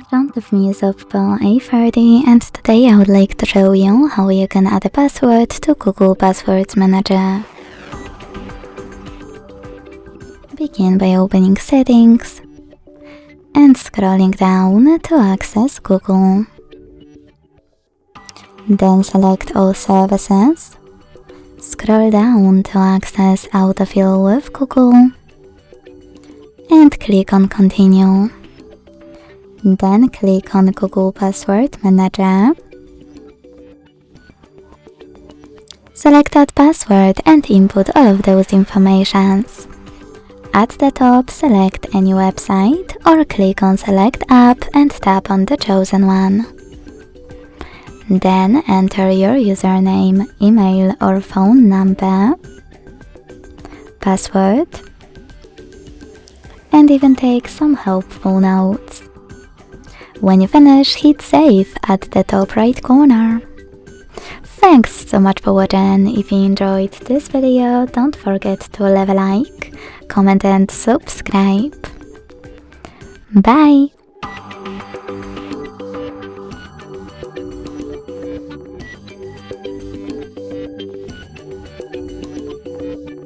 front of me is Oppo A40 and today I would like to show you how you can add a password to Google Password Manager. Begin by opening Settings and scrolling down to access Google. Then select All Services. Scroll down to access Autofill with Google and click on Continue. Then click on Google Password Manager. Select Add Password and input all of those informations. At the top, select any website or click on Select App and tap on the chosen one. Then enter your username, email or phone number, password, and even take some helpful notes. When you finish, hit Save at the top right corner. Thanks so much for watching. If you enjoyed this video, don't forget to leave a like, comment and subscribe. Bye!